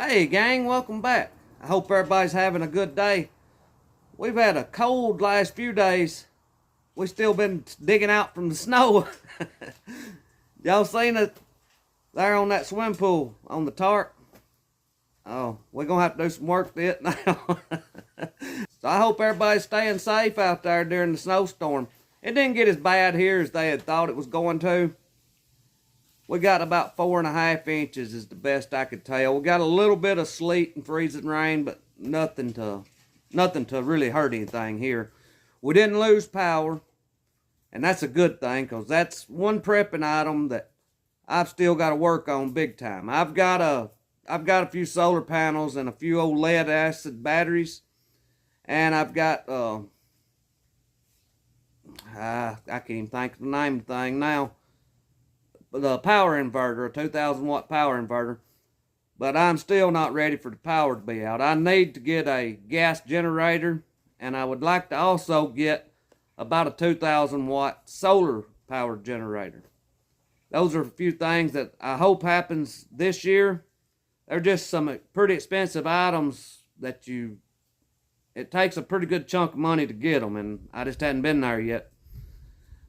Hey gang, welcome back. I hope everybody's having a good day. We've had a cold last few days. We still been digging out from the snow. Y'all seen it there on that swimming pool on the tarp? Oh, we're gonna have to do some work to it now. So I hope everybody's staying safe out there during the snowstorm. It didn't get as bad here as they had thought it was going to. We got about 4.5 inches is the best I could tell. We got a little bit of sleet and freezing rain, but nothing to really hurt anything here. We didn't lose power, and that's a good thing, because that's one prepping item that I've still got to work on big time. I've got a few solar panels and a few old lead acid batteries, and I've got I can't even think of the name of the thing now. The power inverter, a 2,000 watt power inverter, but I'm still not ready for the power to be out. I need to get a gas generator, and I would like to also get about a 2,000 watt solar power generator. Those are a few things that I hope happens this year. They're just some pretty expensive items that it takes a pretty good chunk of money to get them, and I just hadn't been there yet.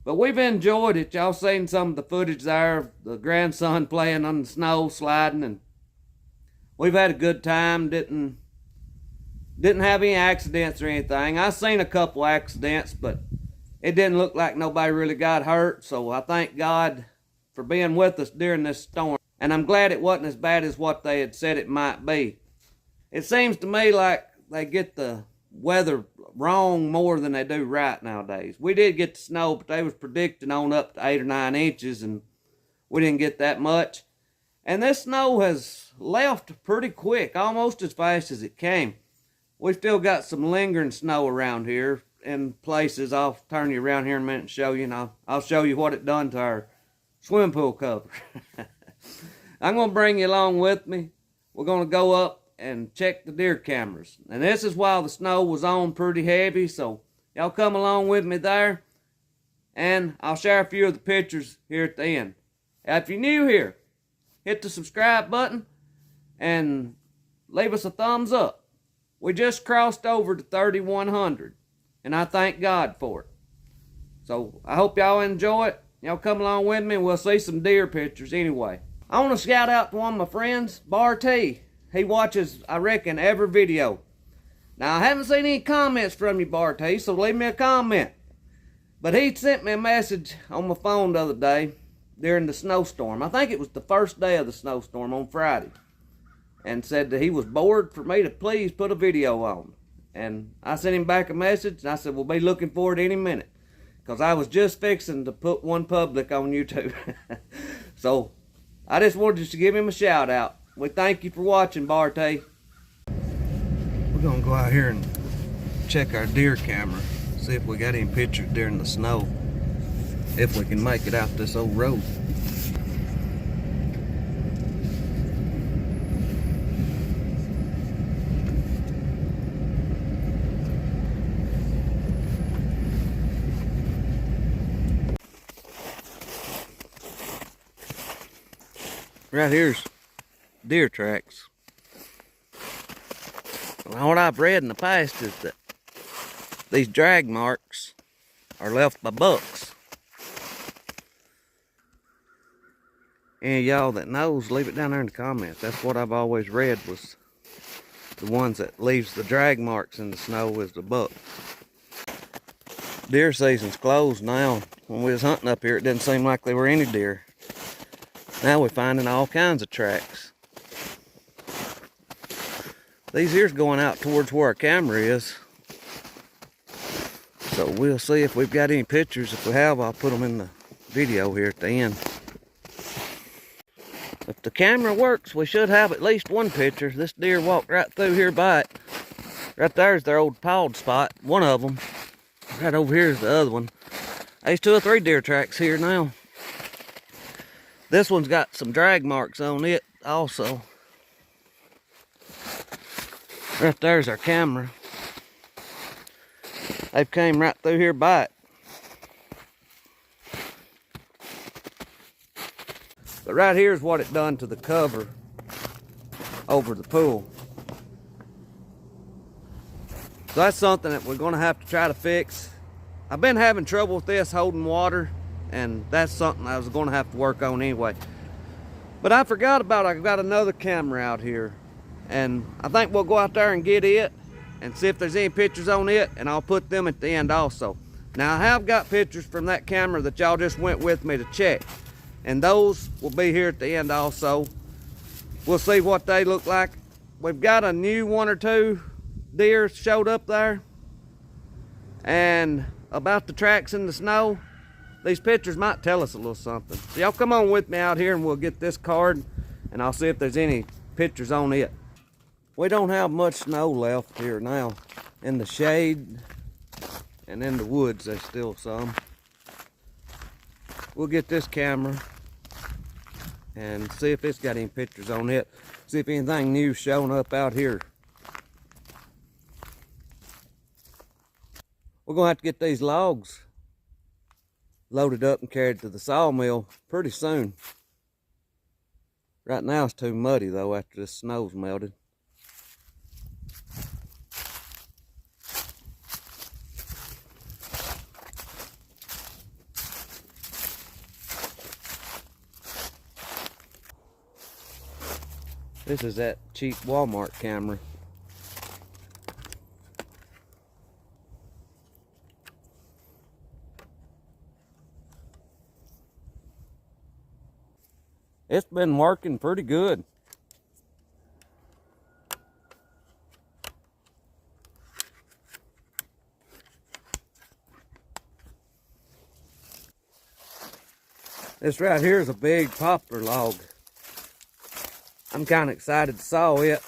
But we've enjoyed it. Y'all seen some of the footage there, the grandson playing on the snow, sliding, and we've had a good time. Didn't have any accidents or anything. I seen a couple accidents, but it didn't look like nobody really got hurt. So I thank God for being with us during this storm. And I'm glad it wasn't as bad as what they had said it might be. It seems to me like they get the weather wrong more than they do right nowadays. We did get the snow, but they was predicting on up to 8 or 9 inches, and we didn't get that much. And this snow has left pretty quick, almost as fast as it came. We've still got some lingering snow around here in places. I'll turn you around here in a minute and show you, and I'll show you what it done to our swimming pool cover. I'm going to bring you along with me. We're going to go up and check the deer cameras. And this is while the snow was on pretty heavy, so y'all come along with me there, and I'll share a few of the pictures here at the end. Now, if you're new here, hit the subscribe button and leave us a thumbs up. We just crossed over to 3,100, and I thank God for it. So I hope y'all enjoy it. Y'all come along with me, and we'll see some deer pictures anyway. I want to shout out to one of my friends, Bar T. He watches, I reckon, every video. Now, I haven't seen any comments from you, Bar T, so leave me a comment. But he sent me a message on my phone the other day during the snowstorm. I think it was the first day of the snowstorm on Friday. And said that he was bored for me to please put a video on. And I sent him back a message, and I said, we'll be looking for it any minute. Because I was just fixing to put one public on YouTube. So, I just wanted to give him a shout out. We thank you for watching, Barte. We're gonna go out here and check our deer camera, see if we got any pictures during the snow, if we can make it out this old road. Right here's deer tracks. Well, what I've read in the past is that these drag marks are left by bucks. And y'all that knows, leave it down there in the comments. That's what I've always read, was the ones that leaves the drag marks in the snow is the buck. Deer season's closed now. When we was hunting up here, it didn't seem like there were any deer. Now we're finding all kinds of tracks. These here's going out towards where our camera is. So we'll see if we've got any pictures. If we have, I'll put them in the video here at the end. If the camera works, we should have at least one picture. This deer walked right through here by it. Right there's their old pawed spot, one of them. Right over here is the other one. There's 2 or 3 deer tracks here now. This one's got some drag marks on it also. Right there's our camera. They've came right through here by it. But right here's what it done to the cover over the pool. So that's something that we're going to have to try to fix. I've been having trouble with this holding water, and that's something I was going to have to work on anyway. But I forgot about it. I've got another camera out here, and I think we'll go out there and get it and see if there's any pictures on it, and I'll put them at the end also. Now, I have got pictures from that camera that y'all just went with me to check, and those will be here at the end also. We'll see what they look like. We've got a new 1 or 2 deer showed up there, and about the tracks in the snow, these pictures might tell us a little something. So y'all come on with me out here and we'll get this card, and I'll see if there's any pictures on it. We don't have much snow left here now. In the shade and in the woods there's still some. We'll get this camera and see if it's got any pictures on it. See if anything new showing up out here. We're gonna have to get these logs loaded up and carried to the sawmill pretty soon. Right now it's too muddy though after this snow's melted. This is that cheap Walmart camera. It's been working pretty good. This right here is a big poplar log. I'm kind of excited to saw it.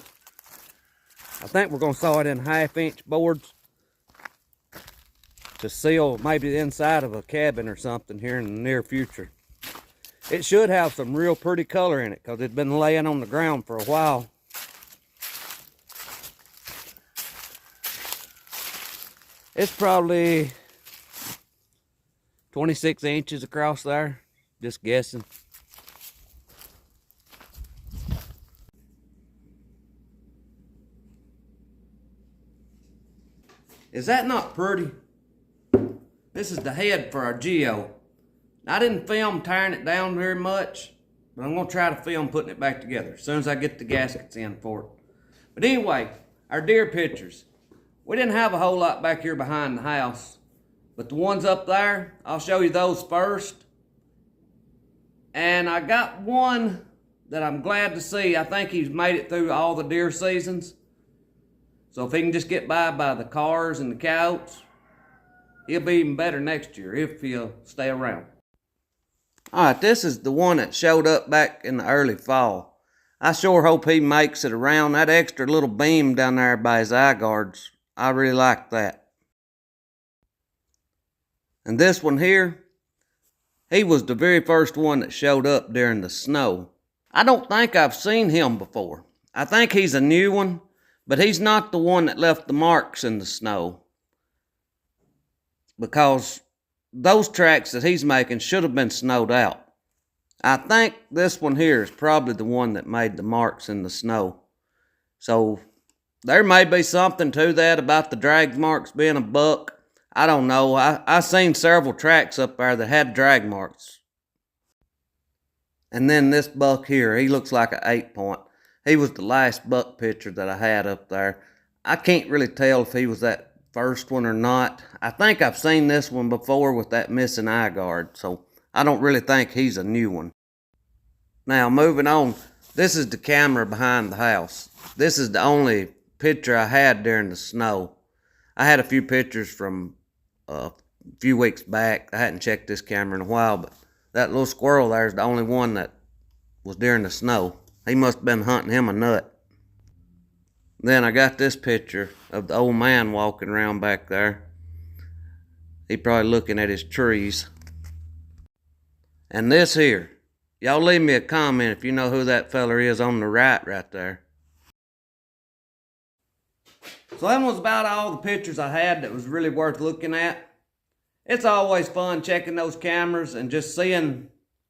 I think we're going to saw it in 1/2-inch boards to seal maybe the inside of a cabin or something here in the near future. It should have some real pretty color in it because it's been laying on the ground for a while. It's probably 26 inches across there, just guessing. Is that not pretty? This is the head for our Geo. I didn't film tearing it down very much, but I'm going to try to film putting it back together as soon as I get the gaskets in for it. But anyway, our deer pictures. We didn't have a whole lot back here behind the house, but the ones up there, I'll show you those first. And I got one that I'm glad to see. I think he's made it through all the deer seasons. So if he can just get by the cars and the coyotes, he'll be even better next year if he'll stay around. Alright, this is the one that showed up back in the early fall. I sure hope he makes it around. That extra little beam down there by his eye guards, I really like that. And this one here, he was the very first one that showed up during the snow. I don't think I've seen him before. I think he's a new one, but he's not the one that left the marks in the snow. Because those tracks that he's making should have been snowed out. I think this one here is probably the one that made the marks in the snow. So there may be something to that about the drag marks being a buck. I don't know. I seen several tracks up there that had drag marks. And then this buck here, he looks like an 8-point. He was the last buck picture that I had up there. I can't really tell if he was that first one or not. I think I've seen this one before with that missing eye guard, so I don't really think he's a new one. Now moving on, this is the camera behind the house. This is the only picture I had during the snow. I had a few pictures from a few weeks back. I hadn't checked this camera in a while, but that little squirrel there is the only one that was during the snow. He must have been hunting him a nut. Then I got this picture of the old man walking around back there. He probably looking at his trees. And this here, y'all leave me a comment if you know who that feller is on the right there. So that was about all the pictures I had that was really worth looking at. It's always fun checking those cameras and just seeing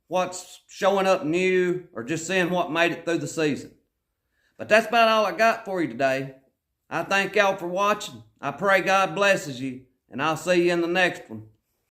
what's showing up new or just seeing what made it through the season. But that's about all I got for you today. I thank y'all for watching. I pray God blesses you, and I'll see you in the next one.